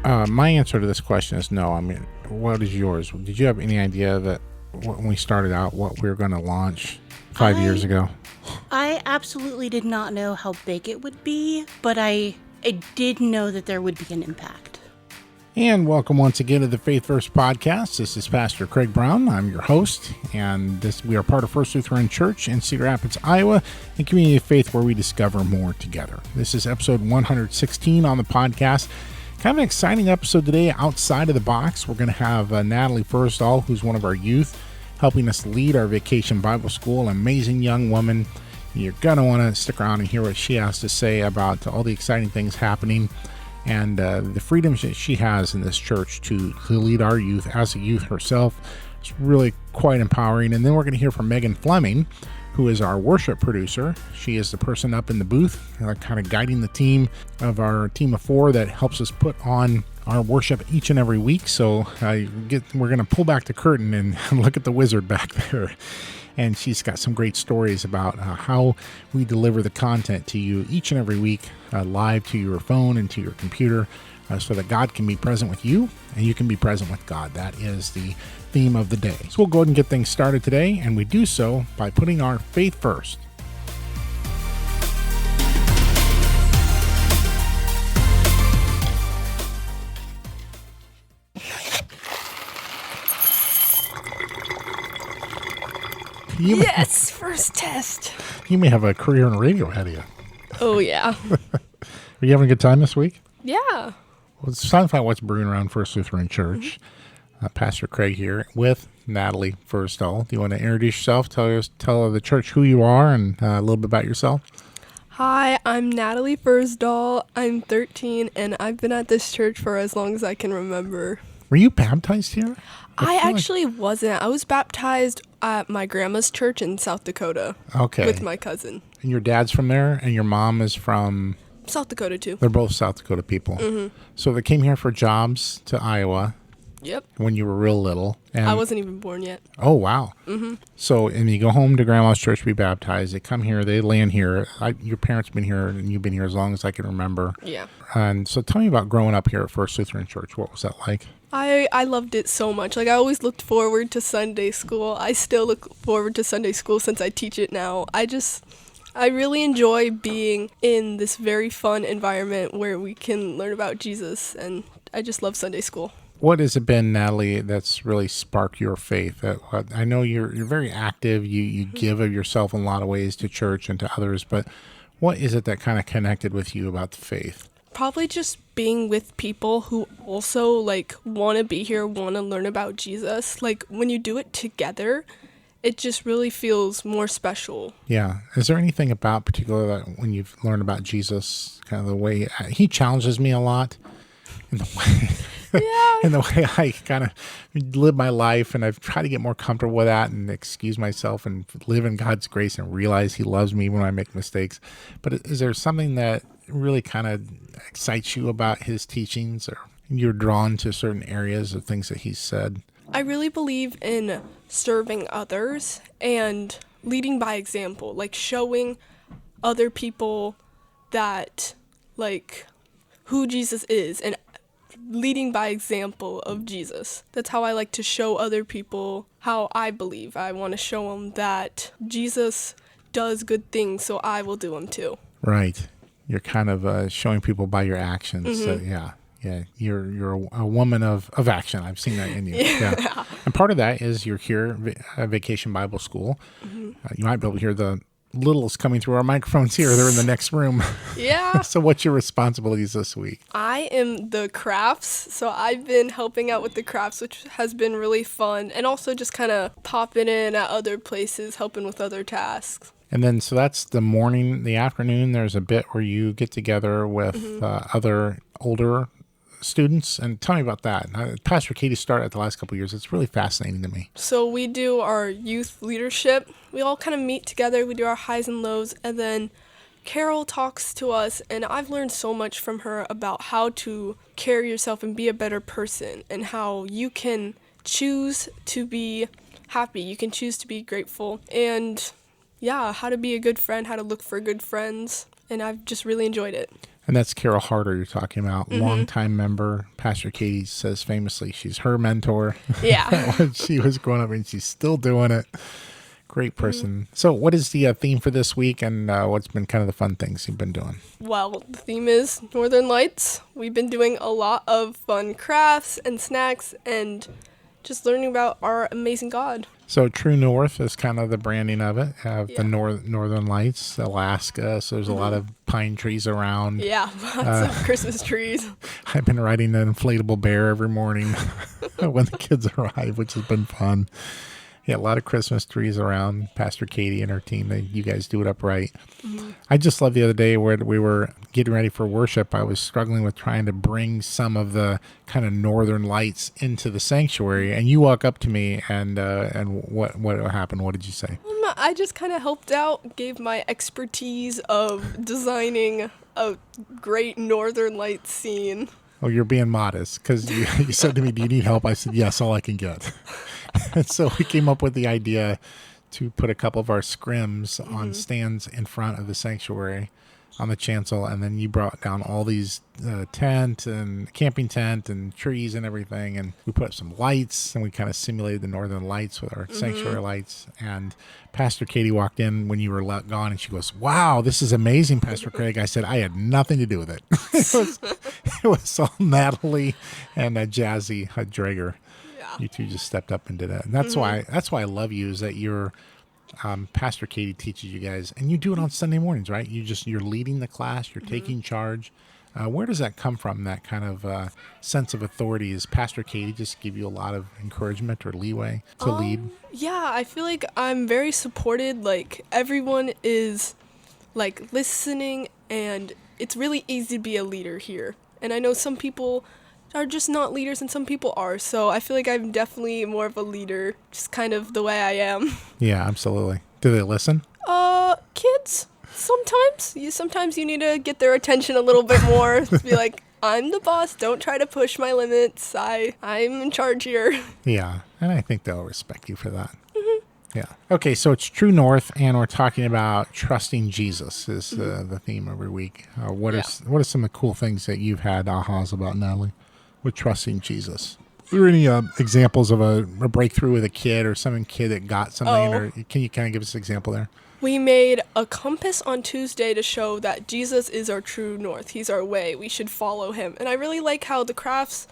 My answer to this question is no. I mean, what is yours? Did you have any idea that when we started out what we were going to launch 5 years ago? I absolutely did not know how big it would be, but I did know that there would be an impact. And welcome once again to the Faith First podcast. This is Pastor Craig Brown. I'm your host, and we are part of First Lutheran Church in Cedar Rapids, Iowa, a community of faith where we discover more together. This is episode 116 on the podcast. Kind of an exciting episode today outside of the box. We're going to have Natalie Fersdahl, who's one of our youth, helping us lead our vacation Bible school. An amazing young woman. You're going to want to stick around and hear what she has to say about all the exciting things happening and the freedoms that she has in this church to lead our youth as a youth herself. It's really quite empowering. And then we're going to hear from Megan Fleming, who is our worship producer. She is the person up in the booth, kind of guiding the team of our team of four that helps us put on our worship each and every week. So we're going to pull back the curtain and look at the wizard back there. And she's got some great stories about how we deliver the content to you each and every week, live to your phone and to your computer, so that God can be present with you and you can be present with God. That is the theme of the day. So we'll go ahead and get things started today, and we do so by putting our faith first. Yes, first test. You may have a career in radio ahead of you. Oh, yeah. Are you having a good time this week? Yeah. Well, it's time to find out what's brewing around First Lutheran Church. Pastor Craig here with Natalie Fersdahl. Do you want to introduce yourself? Tell the church who you are and a little bit about yourself. Hi, I'm Natalie Fersdahl. I'm 13, and I've been at this church for as long as I can remember. Were you baptized here? I actually wasn't. I was baptized at my grandma's church in South Dakota. Okay. With my cousin. And your dad's from there, and your mom is from? South Dakota, too. They're both South Dakota people. Mm-hmm. So they came here for jobs to Iowa. Yep. When you were real little. And I wasn't even born yet. Oh, wow. Mm-hmm. So, and you go home to grandma's church to be baptized. They come here, they land here. Your parents been here, and you've been here as long as I can remember. Yeah. And so tell me about growing up here at First Lutheran Church. What was that like? I loved it so much. Like, I always looked forward to Sunday school. I still look forward to Sunday school since I teach it now. I really enjoy being in this very fun environment where we can learn about Jesus, and I just love Sunday school. What has it been, Natalie, that's really sparked your faith? I know you're very active. You give of yourself in a lot of ways to church and to others, but what is it that kind of connected with you about the faith? Probably just being with people who also, like, want to be here, want to learn about Jesus. Like, when you do it together, it just really feels more special. Yeah. Is there anything about particular that when you've learned about Jesus, kind of the way he challenges me a lot in the way... Yeah. In the way I kind of live my life, and I've tried to get more comfortable with that and excuse myself and live in God's grace and realize he loves me when I make mistakes. But is there something that really kind of excites you about his teachings, or you're drawn to certain areas of things that he said? I really believe in serving others and leading by example, like showing other people that, like, who Jesus is, and leading by example of Jesus. That's how I like to show other people how I believe. I want to show them that Jesus does good things, so I will do them too. Right. You're kind of showing people by your actions. Mm-hmm. Yeah. You're a woman of action. I've seen that in you. Yeah. And part of that is you're here at Vacation Bible School. Mm-hmm. You might be able to hear the littles coming through our microphones here. They're in the next room. Yeah. So what's your responsibilities this week? I am the crafts. So I've been helping out with the crafts, which has been really fun. And also just kind of popping in at other places, helping with other tasks. And then, so that's the morning. The afternoon, there's a bit where you get together with other older students. And tell me about that. Pastor Katie started at the last couple of years. It's really fascinating to me. So we do our youth leadership. We all kind of meet together. We do our highs and lows. And then Carol talks to us. And I've learned so much from her about how to carry yourself and be a better person. And how you can choose to be happy. You can choose to be grateful. And yeah, how to be a good friend, how to look for good friends. And I've just really enjoyed it. And that's Carol Harder you're talking about, longtime member. Pastor Katie says famously she's her mentor. Yeah. When she was growing up, and she's still doing it. Great person. So what is the theme for this week, and what's been kind of the fun things you've been doing? Well, the theme is Northern Lights. We've been doing a lot of fun crafts and snacks and just learning about our amazing God. So True North is kind of the branding of it. The Northern Lights, Alaska. So there's a lot of pine trees around. Yeah, lots of Christmas trees. I've been riding an inflatable bear every morning when the kids arrive, which has been fun. Yeah, a lot of Christmas trees around. Pastor Katie and her team, you guys do it up right. I just love the other day where we were getting ready for worship. I was struggling with trying to bring some of the kind of northern lights into the sanctuary, and you walk up to me, and what happened? What did you say? I just kind of helped out, gave my expertise of designing a great Northern Lights scene. Oh, you're being modest, because you said to me, do you need help? I said, yes, all I can get. And so we came up with the idea to put a couple of our scrims on stands in front of the sanctuary on the chancel, and then you brought down all these tent and camping tent and trees and everything, and we put up some lights, and we kind of simulated the northern lights with our sanctuary lights. And Pastor Katie walked in when you were gone, and she goes, wow, this is amazing, Pastor Craig. I said, I had nothing to do with it. It was all Natalie and Jazzy Drager. You two just stepped up and did it. And that's why I love you, is that you're Pastor Katie teaches you guys, and you do it on Sunday mornings, right? You're leading the class, you're taking charge. Where does that come from, that kind of sense of authority? Is Pastor Katie just give you a lot of encouragement or leeway to lead? Yeah, I feel like I'm very supported. Like, everyone is like listening, and it's really easy to be a leader here. And I know some people are just not leaders and some people are, so I feel like I'm definitely more of a leader, just kind of the way I am. Yeah, absolutely. Do they listen? Kids, sometimes you need to get their attention a little bit more. Be like, I'm the boss, don't try to push my limits, I'm in charge here. Yeah, and I think they'll respect you for that. Yeah. Okay, so it's True North, and we're talking about trusting Jesus is the theme every week. What are some of the cool things that you've had ahas about, Natalie, with trusting Jesus? Are there any examples of a breakthrough with a kid or some kid that got something? Or can you kind of give us an example there? We made a compass on Tuesday to show that Jesus is our true north. He's our way. We should follow him. And I really like how the crafts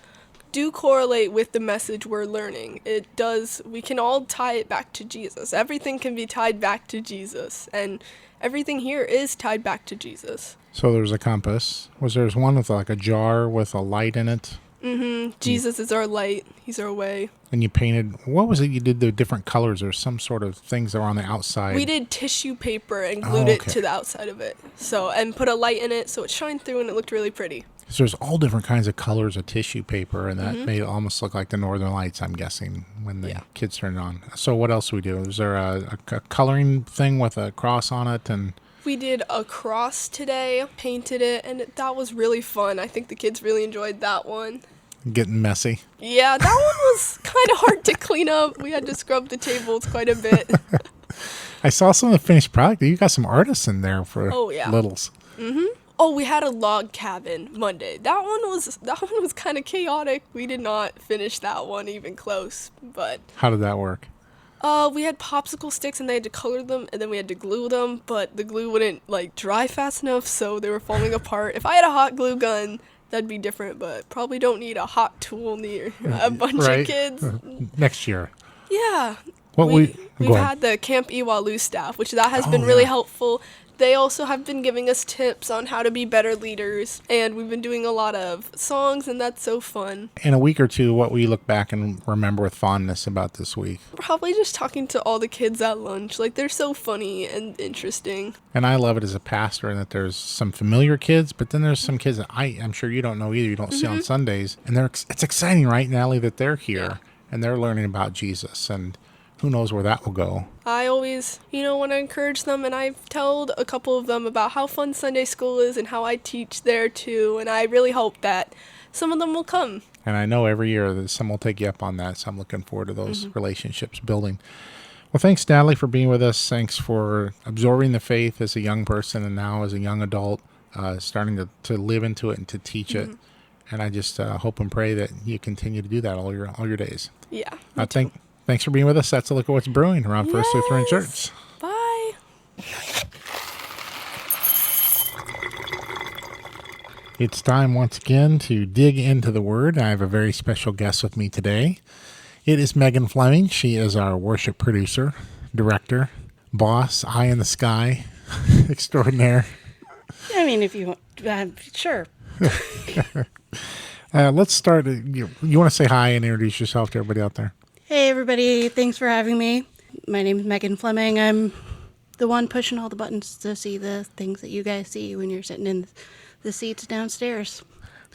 do correlate with the message we're learning. It does. We can all tie it back to Jesus. Everything can be tied back to Jesus. And everything here is tied back to Jesus. So there's a compass. There's one with like a jar with a light in it? Jesus is our light. He's our way. And you painted, what was it you did, the different colors or some sort of things that were on the outside? We did tissue paper and glued it to the outside of it. And put a light in it so it shined through and it looked really pretty. So there's all different kinds of colors of tissue paper, and that made it almost look like the Northern Lights, I'm guessing, when the kids turned it on. So what else do we do? Is there a coloring thing with a cross on it? And we did a cross today, painted it, and that was really fun. I think the kids really enjoyed that one. Getting messy. Yeah, that one was kind of hard to clean up. We had to scrub the tables quite a bit. I saw some of the finished product. You got some artists in there for littles. Oh, we had a log cabin Monday. That one was kind of chaotic. We did not finish that one even close. But how did that work? We had popsicle sticks and they had to color them, and then we had to glue them, but the glue wouldn't dry fast enough, so they were falling apart. If I had a hot glue gun, that'd be different, but probably don't need a hot tool near a bunch of kids. Next year. Yeah. We've had the Camp Iwalu staff, which that has been really helpful. They also have been giving us tips on how to be better leaders, and we've been doing a lot of songs, and that's so fun. In a week or two, what will you look back and remember with fondness about this week? Probably just talking to all the kids at lunch. They're so funny and interesting. And I love it as a pastor in that there's some familiar kids, but then there's some kids that I'm sure you don't know either, you don't see on Sundays. And it's exciting, right, Natalie, that they're here and they're learning about Jesus, and who knows where that will go. I always, want to encourage them, and I've told a couple of them about how fun Sunday school is and how I teach there too, and I really hope that some of them will come. And I know every year that some will take you up on that, so I'm looking forward to those relationships building. Well, thanks, Natalie, for being with us. Thanks for absorbing the faith as a young person and now as a young adult. starting to live into it and to teach it. And I just hope and pray that you continue to do that all your days. Yeah. Thanks for being with us. That's a look at what's brewing around First Lutheran Church. Bye. It's time once again to dig into the Word. I have a very special guest with me today. It is Megan Fleming. She is our worship producer, director, boss, eye in the sky, extraordinaire. I mean, if you want, sure. Let's start. You want to say hi and introduce yourself to everybody out there? Hey, everybody. Thanks for having me. My name is Megan Fleming. I'm the one pushing all the buttons to see the things that you guys see when you're sitting in the seats downstairs.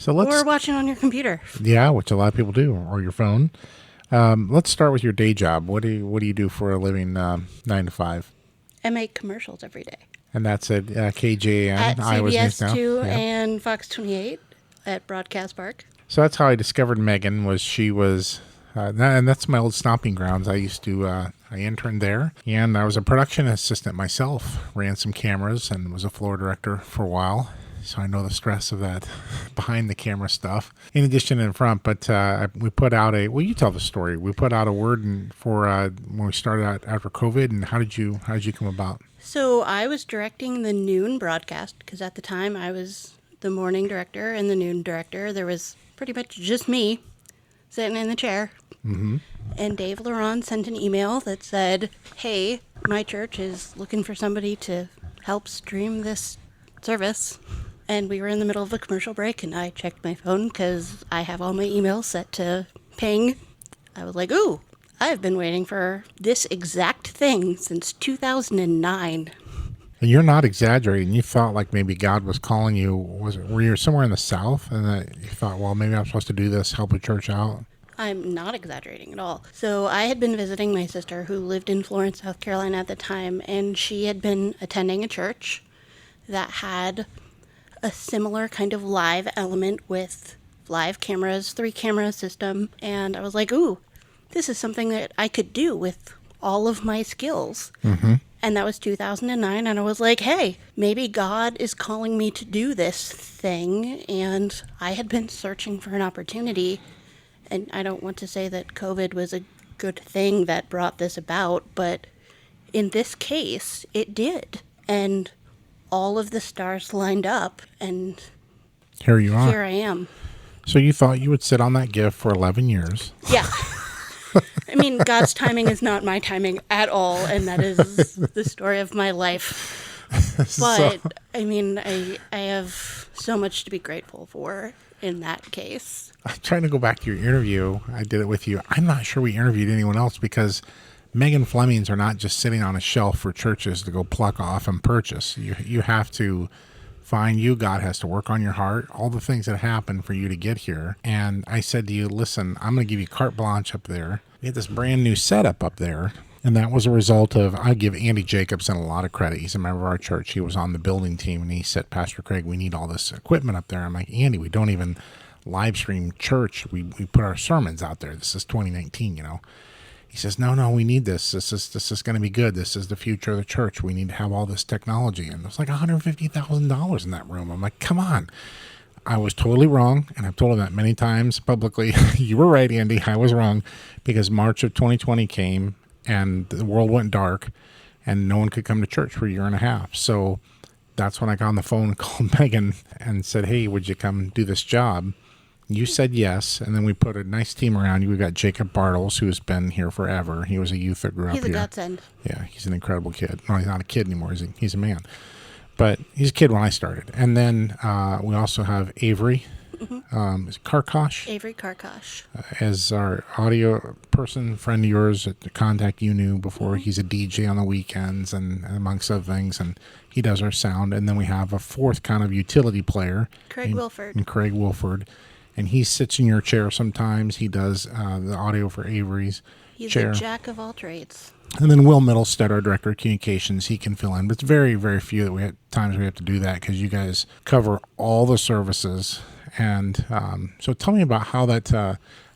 Or watching on your computer. Yeah, which a lot of people do, or your phone. Let's start with your day job. What do you do for a living 9 to 5? I make commercials every day. And that's at KJN, at Iowa's CBS News 2 Now. Yeah. and Fox 28 at Broadcast Park. So that's how I discovered Megan. And that's my old stomping grounds. I used to I interned there, and I was a production assistant myself. Ran some cameras and was a floor director for a while. So I know the stress of that behind the camera stuff. In addition, in front, but we put out you tell the story. We put out a word for when we started out after COVID. And how did you come about? So I was directing the noon broadcast because at the time I was the morning director and the noon director. There was pretty much just me sitting in the chair. Mm-hmm. And Dave Laurent sent an email that said, "Hey, my church is looking for somebody to help stream this service." And we were in the middle of a commercial break, and I checked my phone because I have all my emails set to ping. I was like, ooh, I've been waiting for this exact thing since 2009. And you're not exaggerating. You thought like maybe God was calling you. Were you somewhere in the South, and that you thought, well, maybe I'm supposed to do this, help a church out? I'm not exaggerating at all. So I had been visiting my sister who lived in Florence, South Carolina at the time, and she had been attending a church that had a similar kind of live element with live cameras, 3-camera system. And I was like, ooh, this is something that I could do with all of my skills. Mm-hmm. And that was 2009. And I was like, hey, maybe God is calling me to do this thing. And I had been searching for an opportunity. And I don't want to say that COVID was a good thing that brought this about, but in this case, it did. And all of the stars lined up, and here you are. Here I am. So you thought you would sit on that gift for 11 years. Yeah. I mean, God's timing is not my timing at all, and that is the story of my life. But, I mean, I have so much to be grateful for in that case. I'm trying to go back to your interview. I did it with you. I'm not sure we interviewed anyone else because Megan Flemings are not just sitting on a shelf for churches to go pluck off and purchase. You have to find you. God has to work on your heart, all the things that happen for you to get here. And I said to you, listen, I'm going to give you carte blanche up there. We had this brand new setup up there. And that was a result of, I give Andy Jacobson a lot of credit. He's a member of our church. He was on the building team, and he said, Pastor Craig, we need all this equipment up there. I'm like, Andy, we don't even live stream church. We put our sermons out there. This is 2019, you know. He says, no, we need this. This is going to be good. This is the future of the church. We need to have all this technology. And there's like $150,000 in that room. I'm like, come on. I was totally wrong, and I've told him that many times publicly. You were right, Andy. I was wrong, because March of 2020 came, and the world went dark, and no one could come to church for a year and a half. So that's when I got on the phone and called Megan and said, hey, would you come do this job? You said yes, and then we put a nice team around you. We got Jacob Bartles, who's been here forever. He was a youth that grew up here. He's a godsend. Yeah, he's an incredible kid. No, he's not a kid anymore. He's a man. But he's a kid when I started. And then we also have Avery Karkosh. Avery Karkosh. As our audio person, friend of yours, the contact you knew before. He's a DJ on the weekends and amongst other things. And he does our sound. And then we have a fourth kind of utility player. Craig Wilford. And Craig Wilford. And he sits in your chair sometimes. He does the audio for Avery's chair. He's a jack of all trades. And then Will Middlestead, our director of communications, he can fill in. But it's very, very few that we have times we have to do that because you guys cover all the services. And so tell me about how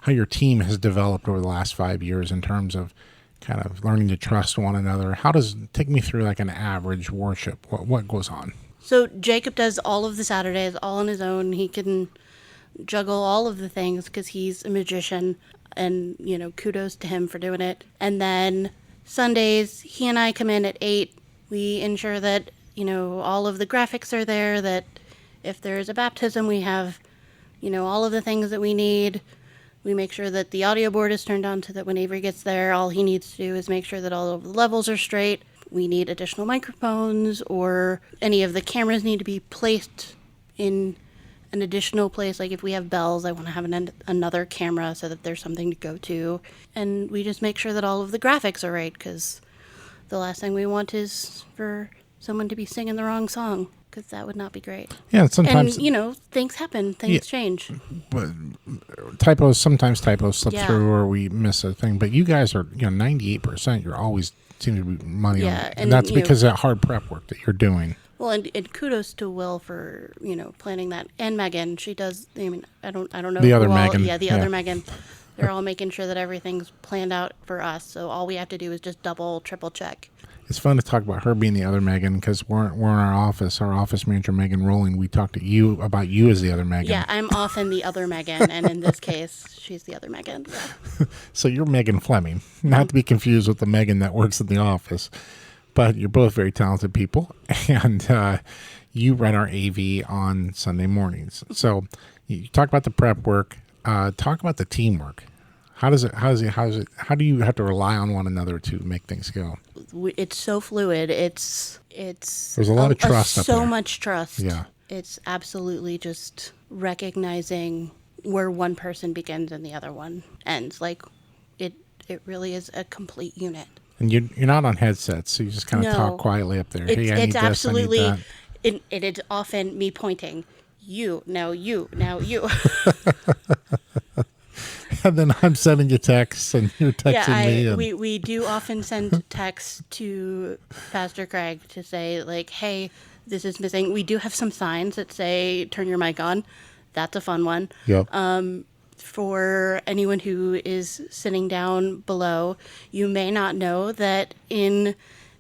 your team has developed over the last 5 years in terms of kind of learning to trust one another. Take me through like an average worship. What goes on? So Jacob does all of the Saturdays all on his own. He can juggle all of the things because he's a magician, and, kudos to him for doing it. And then Sundays, he and I come in at 8. We ensure that, all of the graphics are there, that if there's a baptism, we have, all of the things that we need. We make sure that the audio board is turned on so that when Avery gets there, all he needs to do is make sure that all of the levels are straight. We need additional microphones, or any of the cameras need to be placed in an additional place. Like if we have bells, I want to have another camera so that there's something to go to. And we just make sure that all of the graphics are right, because the last thing we want is for someone to be singing the wrong song, because that would not be great. Yeah, sometimes... And, things happen. Things change. But sometimes typos slip through, or we miss a thing. But you guys are, 98%, you're always seem to be money on it. And that's because of that hard prep work that you're doing. Well, and kudos to Will for, planning that. And Megan, she does, I don't know. The other Megan. Yeah, the other Megan. They're all making sure that everything's planned out for us. So all we have to do is just double, triple check. It's fun to talk about her being the other Megan, because we're in our office manager, Megan Rowling. We talked to you about you as the other Megan. Yeah, I'm often the other Megan, and in this case, she's the other Megan. Yeah. So you're Megan Fleming, not to be confused with the Megan that works in the office. But you're both very talented people, and you run our AV on Sunday mornings. So you talk about the prep work. Talk about the teamwork. How do you have to rely on one another to make things go? It's so fluid. There's a lot of trust up there. So much trust. Yeah. It's absolutely just recognizing where one person begins and the other one ends. Like it really is a complete unit. And you're not on headsets, so you just kind of talk quietly up there. Hey, I need this, absolutely, I need that. It's often me pointing. You, now you, now you. And then I'm sending you texts, and you're texting me. And... We do often send texts to Pastor Craig to say, like, hey, this is missing. We do have some signs that say, turn your mic on. That's a fun one. Yep. For anyone who is sitting down below, you may not know that in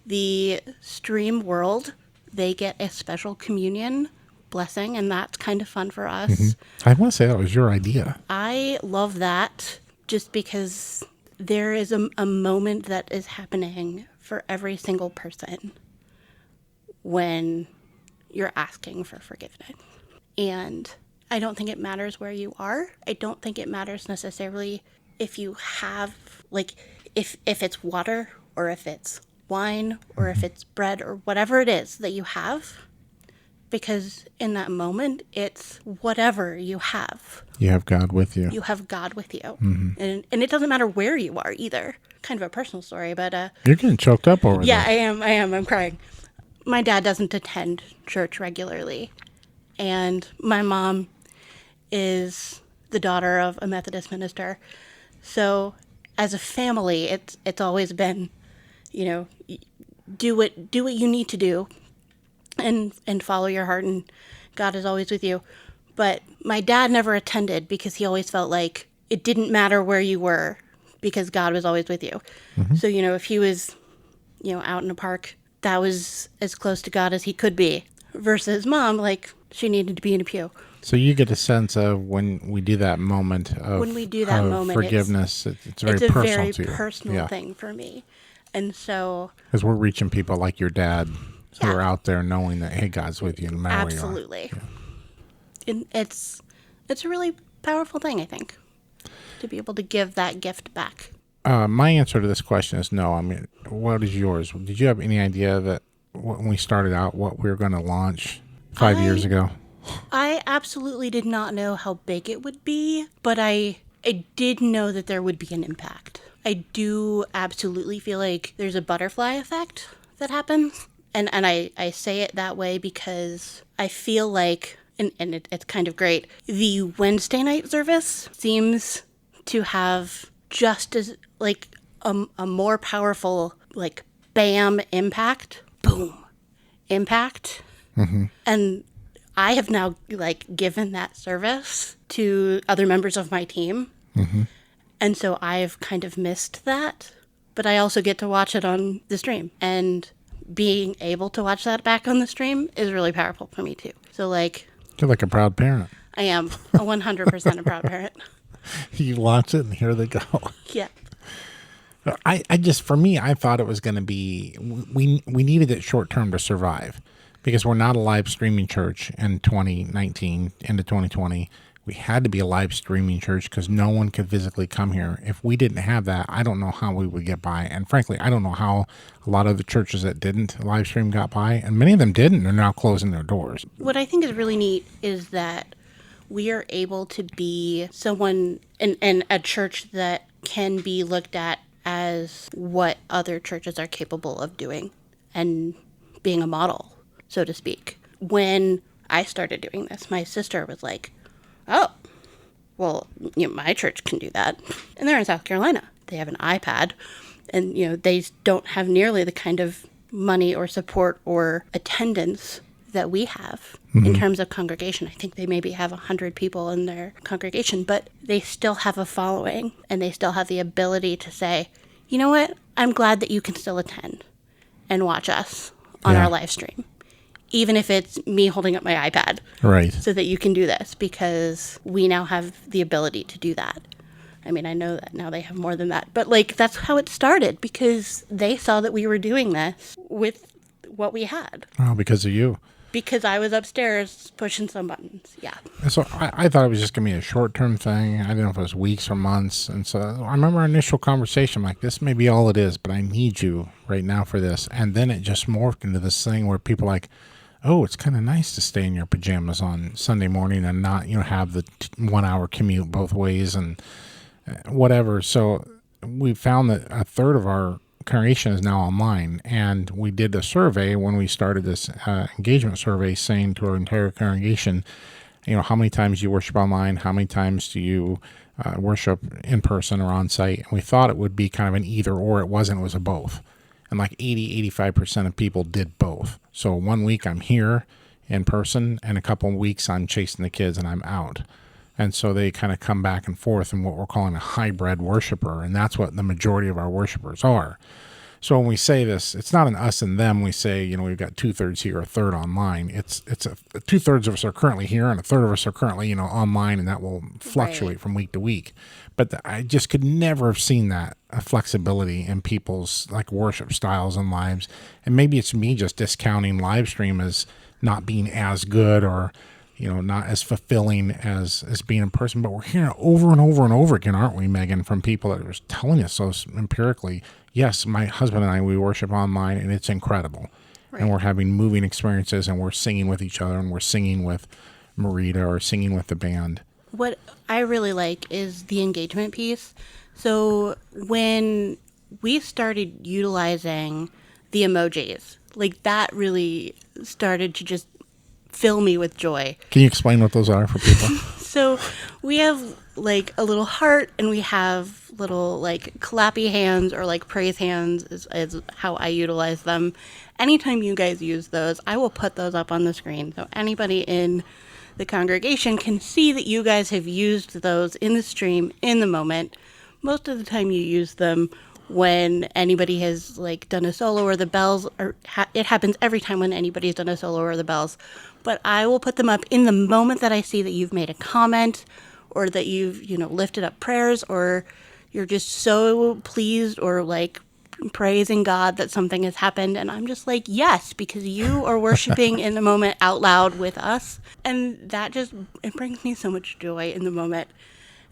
the stream world, they get a special communion blessing, and that's kind of fun for us. Mm-hmm. I want to say that was your idea. I love that, just because there is a moment that is happening for every single person when you're asking for forgiveness. And I don't think it matters where you are. I don't think it matters necessarily if you have, like, if it's water, or if it's wine, or if it's bread, or whatever it is that you have. Because in that moment, it's whatever you have. You have God with you. You have God with you. Mm-hmm. And it doesn't matter where you are either. Kind of a personal story, but... You're getting choked up over yeah, that. I am. I'm crying. My dad doesn't attend church regularly. And my mom is the daughter of a Methodist minister. So as a family, it's always been, do what you need to do. And follow your heart, and God is always with you. But my dad never attended because he always felt like it didn't matter where you were because God was always with you. Mm-hmm. So, if he was, out in a park, that was as close to God as he could be. Versus mom, like, she needed to be in a pew. So you get a sense of when we do that moment of forgiveness, it's very personal to you. It's a very personal thing for me. And so... Because we're reaching people like your dad... who are out there knowing that, hey, God's with you no matter where you are. Absolutely. Yeah. And it's a really powerful thing, I think, to be able to give that gift back. My answer to this question is no. I mean, what is yours? Did you have any idea that when we started out what we were going to launch 5 years ago? I absolutely did not know how big it would be, but I did know that there would be an impact. I do absolutely feel like there's a butterfly effect that happens. And I say it that way because I feel like, and it's kind of great, the Wednesday night service seems to have just as, like, a more powerful, like, bam impact, boom impact. Mm-hmm. And I have now, like, given that service to other members of my team. Mm-hmm. And so I've kind of missed that. But I also get to watch it on the stream. And being able to watch that back on the stream is really powerful for me too. So like, You're like a proud parent. I am a 100% a proud parent. You watch it and here they go. Yeah. I just, for me, I thought it was going to be, we needed it short term to survive because we're not a live streaming church in 2019 into 2020. We had to be a live streaming church because no one could physically come here. If we didn't have that, I don't know how we would get by. And frankly, I don't know how a lot of the churches that didn't live stream got by. And many of them didn't. They're now closing their doors. What I think is really neat is that we are able to be someone in a church that can be looked at as what other churches are capable of doing and being a model, so to speak. When I started doing this, my sister was like, oh, well, my church can do that. And they're in South Carolina. They have an iPad, and, they don't have nearly the kind of money or support or attendance that we have in terms of congregation. I think they maybe have 100 people in their congregation, but they still have a following, and they still have the ability to say, you know what? I'm glad that you can still attend and watch us on our live stream, even if it's me holding up my iPad, right? So that you can do this, because we now have the ability to do that. I mean, I know that now they have more than that, but like, that's how it started, because they saw that we were doing this with what we had. Oh, because of you. Because I was upstairs pushing some buttons. Yeah. So I thought it was just going to be a short-term thing. I didn't know if it was weeks or months. And so I remember our initial conversation, like, this may be all it is, but I need you right now for this. And then it just morphed into this thing where people are like, oh, it's kind of nice to stay in your pajamas on Sunday morning and not, have the 1 hour commute both ways and whatever. So we found that a third of our congregation is now online, and we did a survey when we started this engagement survey, saying to our entire congregation, how many times do you worship online, how many times do you worship in person or on site. And we thought it would be kind of an either or. It wasn't. It was a both. And like 85% of people did both. So 1 week I'm here in person, and a couple of weeks I'm chasing the kids and I'm out. And so they kind of come back and forth in what we're calling a hybrid worshiper, and that's what the majority of our worshipers are. So when we say this, it's not an us and them. We say, we've got 2/3 here, a third online. It's 2/3 of us are currently here, and a third of us are currently, online, and that will fluctuate from week to week. But I just could never have seen that flexibility in people's like worship styles and lives. And maybe it's me just discounting live stream as not being as good or not as fulfilling as being in person. But we're hearing it over and over and over again, aren't we, Megan, from people that are telling us so empirically, yes, my husband and I, we worship online, and it's incredible. Right. And we're having moving experiences, and we're singing with each other, and we're singing with Marita or singing with the band. What I really like is the engagement piece. So when we started utilizing the emojis, like that really started to just fill me with joy. Can you explain what those are for people? So we have like a little heart, and we have little like clappy hands or like praise hands is how I utilize them. Anytime you guys use those, I will put those up on the screen so anybody in the congregation can see that you guys have used those in the stream in the moment. Most of the time you use them when anybody has like done a solo or the bells, or it happens every time when anybody's done a solo or the bells. But I will put them up in the moment that I see that you've made a comment, or that you've, lifted up prayers, or you're just so pleased or like praising God that something has happened. And I'm just like, yes, because you are worshiping in the moment out loud with us. And that it brings me so much joy in the moment.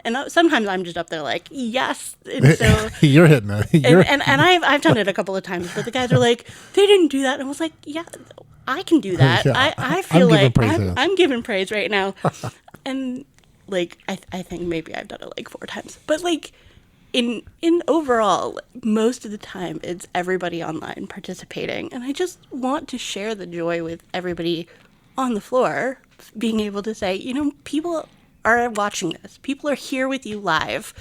And sometimes I'm just up there like, yes. And so you're hitting it. And I've done it a couple of times, but the guys are like, they didn't do that. And I was like, yeah, I can do that. Yeah, I feel like I'm giving praise right now. And like, I think maybe I've done it like 4 times. But like, in overall, most of the time, it's everybody online participating. And I just want to share the joy with everybody on the floor, being able to say, people are watching this. People are here with you live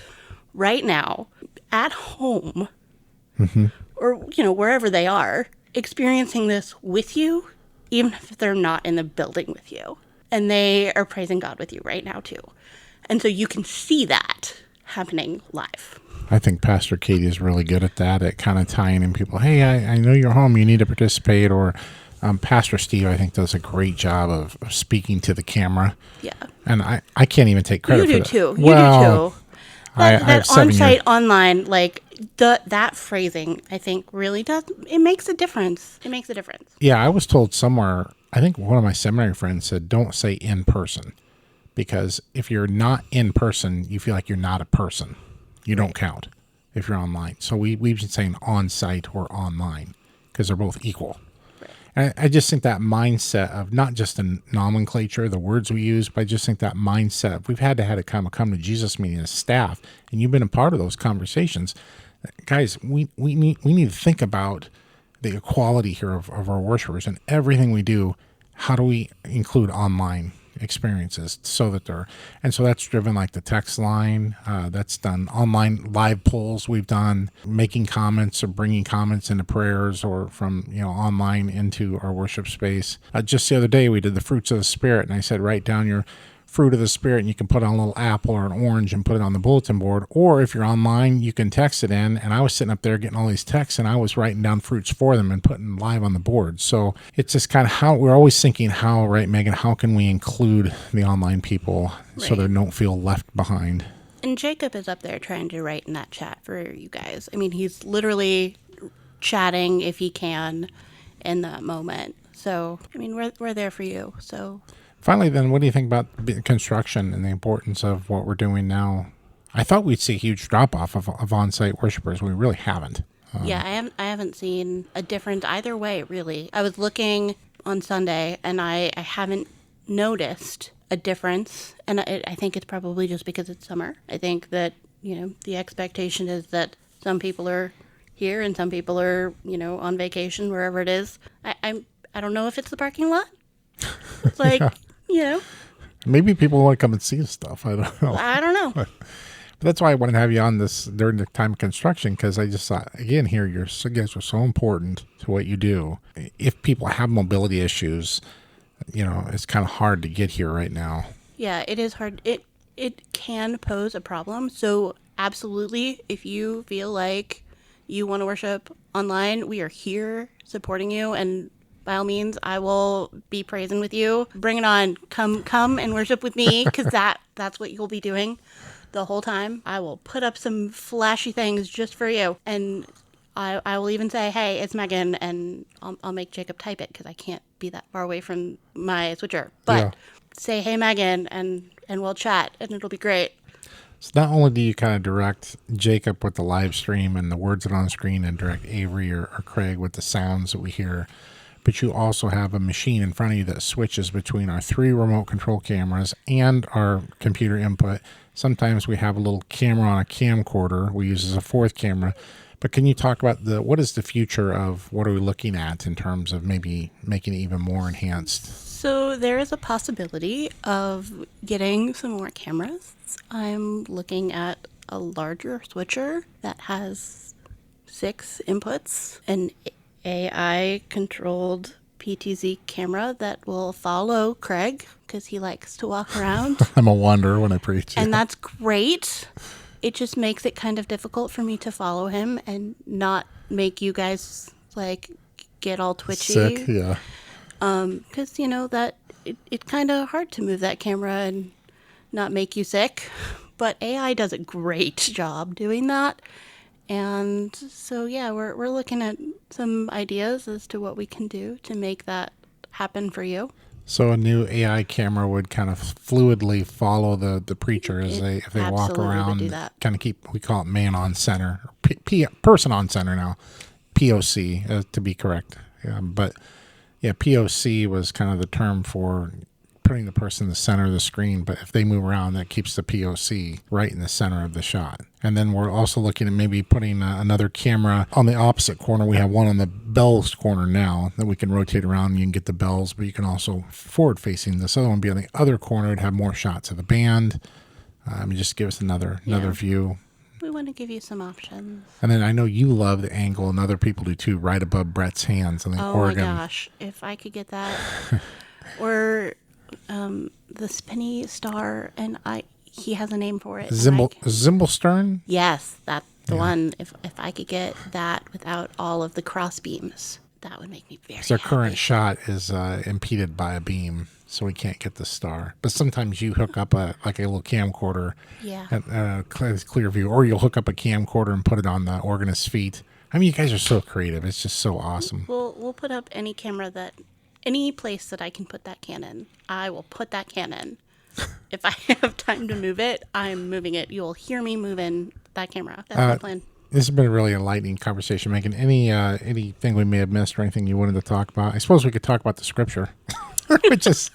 right now at home, or, wherever they are, experiencing this with you, even if they're not in the building with you. And they are praising God with you right now, too. And so you can see that happening live. I think Pastor Katie is really good at that, at kind of tying in people. Hey, I know you're home. You need to participate. Or Pastor Steve, I think, does a great job of speaking to the camera. Yeah. And I can't even take credit for that. You do too. I That have 7 years. on-site, online, like that phrasing, I think really does. It makes a difference. It makes a difference. Yeah, I was told somewhere, I think one of my seminary friends said, don't say in person. Because if you're not in person, you feel like you're not a person. You don't count if you're online. So we've been saying on-site or online because they're both equal. Right. And I just think that mindset of not just the nomenclature, the words we use, but I just think that mindset, we've had to come to Jesus meeting as staff, and you've been a part of those conversations. Guys, we need to think about the equality here of our worshipers and everything we do. How do we include online experiences so that so that's driven like the text line, that's done online live polls we've done, making comments or bringing comments into prayers or from online into our worship space. Just the other day we did the fruits of the Spirit, and I said write down your fruit of the Spirit, and you can put on a little apple or an orange and put it on the bulletin board, or if you're online you can text it in. And I was sitting up there getting all these texts, and I was writing down fruits for them and putting live on the board. So it's just kind of how we're always thinking, right, Megan, how can we include the online people so they don't feel left behind? And Jacob is up there trying to write in that chat for you guys. I mean, he's literally chatting if he can in that moment. So I mean, we're there for you. So finally, then, what do you think about construction and the importance of what we're doing now? I thought we'd see a huge drop-off of on-site worshipers. We really haven't. Yeah, I haven't seen a difference either way, really. I was looking on Sunday, and I haven't noticed a difference. And I think it's probably just because it's summer. I think that, the expectation is that some people are here and some people are, on vacation, wherever it is. I don't know if it's the parking lot. It's like... Maybe people want to come and see stuff. I don't know. But that's why I wanted to have you on this during the time of construction, because I just thought, again, here, you guys are so important to what you do. If people have mobility issues, it's kind of hard to get here right now. Yeah, it is hard. It can pose a problem. So absolutely, if you feel like you want to worship online, we are here supporting you, and by all means, I will be praising with you. Bring it on. Come and worship with me, because that's what you'll be doing the whole time. I will put up some flashy things just for you. And I will even say, hey, it's Megan, and I'll make Jacob type it because I can't be that far away from my switcher. But say, hey, Megan, and we'll chat, and it'll be great. So not only do you kind of direct Jacob with the live stream and the words that are on the screen, and direct Avery or Craig with the sounds that we hear, but you also have a machine in front of you that switches between our 3 remote control cameras and our computer input. Sometimes we have a little camera on a camcorder we use as a 4th camera. But can you talk about what is the future of what are we looking at in terms of maybe making it even more enhanced? So there is a possibility of getting some more cameras. I'm looking at a larger switcher that has 6 inputs, an AI-controlled PTZ camera that will follow Craig because he likes to walk around. I'm a wanderer when I preach. And that's great. It just makes it kind of difficult for me to follow him and not make you guys get all twitchy. Sick, yeah. Because that it's kind of hard to move that camera and not make you sick. But AI does a great job doing that. And so, we're looking at some ideas as to what we can do to make that happen for you. So a new AI camera would kind of fluidly follow the preacher if they walk around. Do that. Kind of we call it man on center, person on center now, POC to be correct. But POC was kind of the term for putting the person in the center of the screen, but if they move around, that keeps the POC right in the center of the shot. And then we're also looking at maybe putting another camera on the opposite corner. We have one on the bells corner now that we can rotate around. You can get the bells, but you can also forward facing. This other one be on the other corner. It'd have more shots of the band. Just give us another view. We want to give you some options. And then I know you love the angle, and other people do too, right above Brett's hands on the organ. Oh my gosh, if I could get that. Or the spinny star, and he has a name for it. Zimblestern? Yes, that's the one. If I could get that without all of the cross beams, that would make me very happy. Our current shot is impeded by a beam, so we can't get the star. But sometimes you hook up a little camcorder at clear view, or you'll hook up a camcorder and put it on the organist's feet. I mean, you guys are so creative. It's just so awesome. We'll put up any place that I can put that can in. I will put that can in. If I have time to move it, I'm moving it. You'll hear me moving that camera. That's the plan. This has been a really enlightening conversation, Megan. Anything we may have missed or anything you wanted to talk about? I suppose we could talk about the scripture. Which is,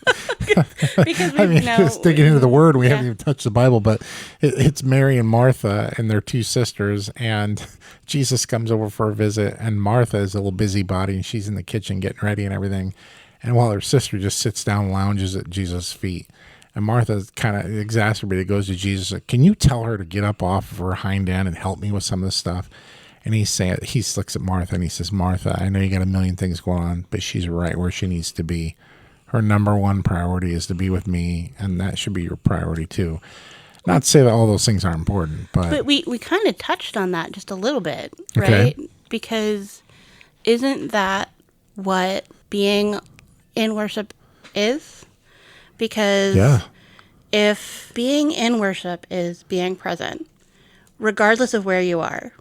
because just digging into the word, we haven't even touched the Bible, but it's Mary and Martha and their two sisters, and Jesus comes over for a visit, and Martha is a little busybody, and she's in the kitchen getting ready and everything, and while her sister just sits down and lounges at Jesus' feet. And Martha, kind of exacerbated, goes to Jesus, can you tell her to get up off of her hind end and help me with some of this stuff? And he looks at Martha and he says, Martha, I know you got a million things going on, but she's right where she needs to be. Her number one priority is to be with me, and that should be your priority too. Not to say that all those things aren't important, but we kind of touched on that just a little bit, right? Okay. Because isn't that what being in worship is? Because if being in worship is being present, regardless of where you are,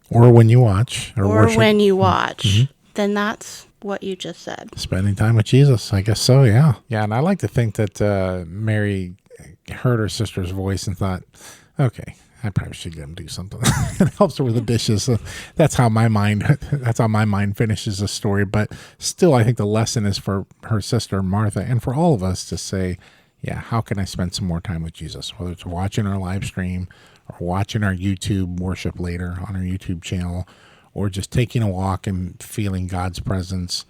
or when you watch, then that's what you just said. Spending time with Jesus, I guess so, yeah. Yeah, and I like to think that Mary heard her sister's voice and thought, okay, I probably should get him to do something. It helps her with the dishes. So that's how my mind finishes the story. But still, I think the lesson is for her sister Martha and for all of us to say, yeah, how can I spend some more time with Jesus? Whether it's watching our live stream or watching our YouTube worship later on our YouTube channel, or just taking a walk and feeling God's presence,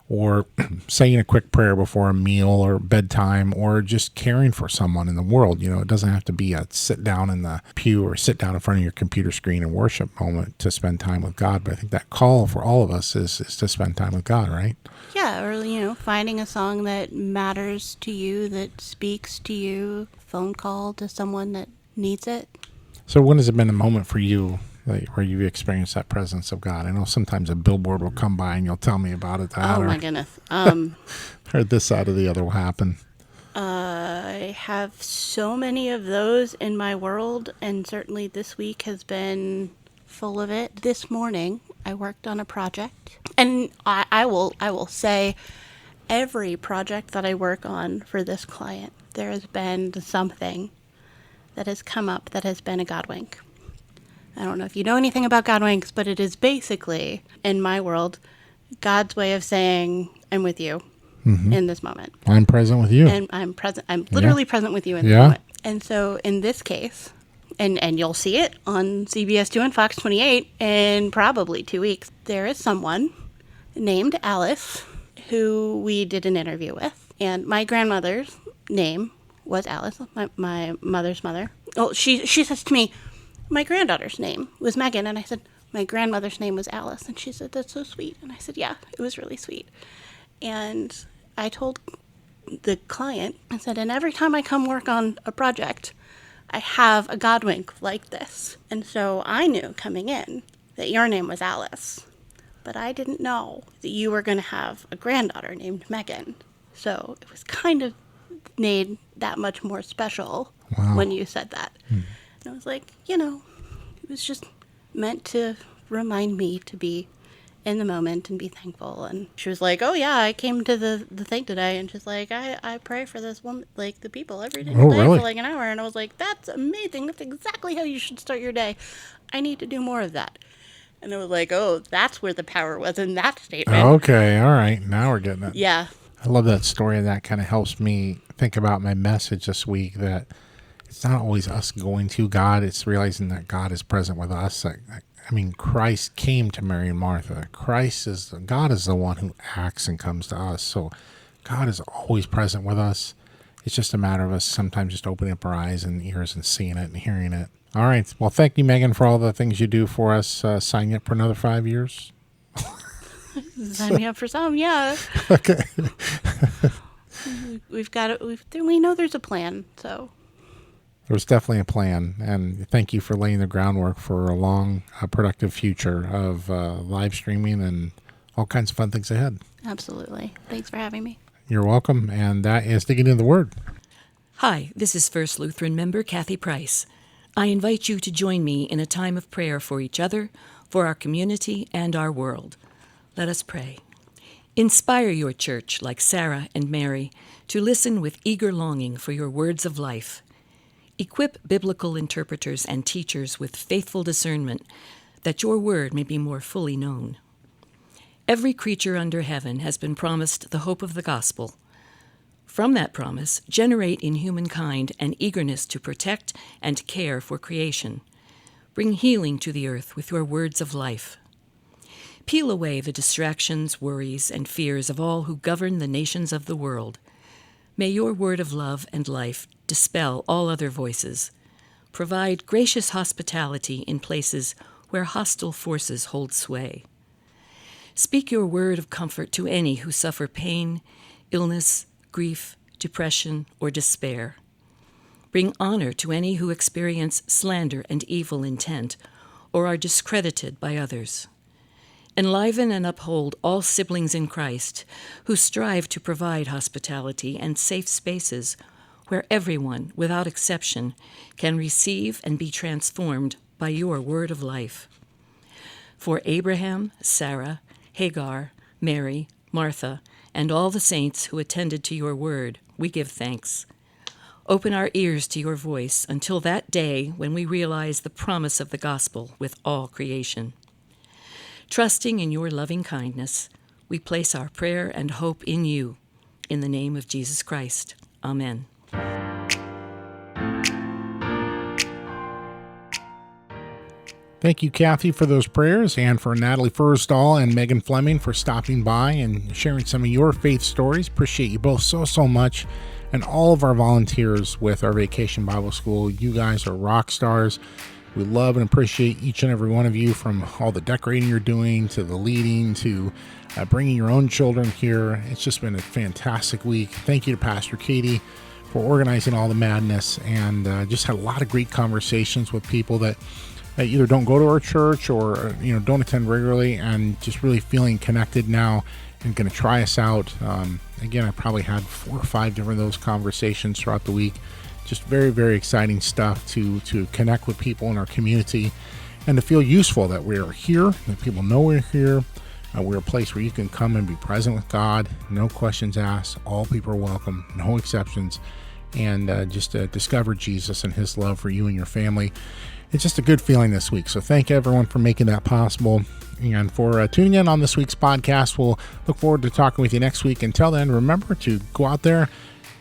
or saying a quick prayer before a meal or bedtime, or just caring for someone in the world. It doesn't have to be a sit down in the pew or sit down in front of your computer screen and worship moment to spend time with God. But I think that call for all of us is to spend time with God, right? Yeah, or, finding a song that matters to you, that speaks to you, phone call to someone that needs it. So when has it been a moment for you where you've experienced that presence of God? I know sometimes a billboard will come by and you'll tell me about it. My goodness. Or this side or the other will happen. I have so many of those in my world, and certainly this week has been full of it. This morning, I worked on a project, and I will say every project that I work on for this client, there has been something that has come up that has been a God wink. I don't know if you know anything about God winks, but it is basically, in my world, God's way of saying, I'm with you in this moment. I'm present with you. And I'm present. I'm literally present with you in this moment. And so in this case, and you'll see it on CBS 2 and Fox 28 in probably 2 weeks, there is someone named Alice who we did an interview with. And my grandmother's name was Alice, my mother's mother. Oh, she says to me, my granddaughter's name was Megan. And I said, my grandmother's name was Alice. And she said, that's so sweet. And I said, yeah, it was really sweet. And I told the client, I said, and every time I come work on a project, I have a God wink like this. And so I knew coming in that your name was Alice. But I didn't know that you were going to have a granddaughter named Megan. So it was kind of made that much more special when you said that. And I was like, it was just meant to remind me to be in the moment and be thankful. And she was like, oh yeah, I came to the thing today, and she's like, I pray for this woman, like the people every day for like an hour. And I was like, that's amazing. That's exactly how you should start your day. I need to do more of that. And I was like, oh, that's where the power was in that statement. Okay, all right. Now we're getting it. Yeah. I love that story, and that kind of helps me think about my message this week, that it's not always us going to God. It's realizing that God is present with us. Christ came to Mary and Martha. God is the one who acts and comes to us. So God is always present with us. It's just a matter of us sometimes just opening up our eyes and ears and seeing it and hearing it. All right. Well, thank you, Megan, for all the things you do for us. Sign you up for another 5 years. Sign me up for some, yeah. Okay. We've got it. We know there's a plan, so. There was definitely a plan, and thank you for laying the groundwork for a long, productive future of live streaming and all kinds of fun things ahead. Absolutely. Thanks for having me. You're welcome, and that is Digging into the Word. Hi, this is First Lutheran member Kathy Price. I invite you to join me in a time of prayer for each other, for our community, and our world. Let us pray. Inspire your church, like Sarah and Mary, to listen with eager longing for your words of life. Equip biblical interpreters and teachers with faithful discernment, that your word may be more fully known. Every creature under heaven has been promised the hope of the gospel. From that promise, generate in humankind an eagerness to protect and care for creation. Bring healing to the earth with your words of life. Peel away the distractions, worries, and fears of all who govern the nations of the world. May your word of love and life dispel all other voices. Provide gracious hospitality in places where hostile forces hold sway. Speak your word of comfort to any who suffer pain, illness, grief, depression, or despair. Bring honor to any who experience slander and evil intent, or are discredited by others. Enliven and uphold all siblings in Christ who strive to provide hospitality and safe spaces where everyone, without exception, can receive and be transformed by your word of life. For Abraham, Sarah, Hagar, Mary, Martha, and all the saints who attended to your word, we give thanks. Open our ears to your voice until that day when we realize the promise of the gospel with all creation. Trusting in your loving kindness, we place our prayer and hope in you. In the name of Jesus Christ. Amen. Thank you, Kathy, for those prayers, and for Natalie Fersdahl and Megan Fleming for stopping by and sharing some of your faith stories. Appreciate you both so much. And all of our volunteers with our Vacation Bible School. You guys are rock stars. We love and appreciate each and every one of you, from all the decorating you're doing to the leading to bringing your own children here. It's just been a fantastic week. Thank you to Pastor Katie for organizing all the madness, and just had a lot of great conversations with people that either don't go to our church or don't attend regularly, and just really feeling connected now and going to try us out. Again, I probably had 4 or 5 different of those conversations throughout the week. Just very, very exciting stuff to connect with people in our community and to feel useful that we're here, that people know we're here. We're a place where you can come and be present with God, no questions asked, all people are welcome, no exceptions, and just discover Jesus and his love for you and your family. It's just a good feeling this week. So thank everyone for making that possible and for tuning in on this week's podcast. We'll look forward to talking with you next week. Until then, remember to go out there,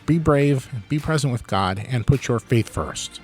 be brave, be present with God, and put your faith first.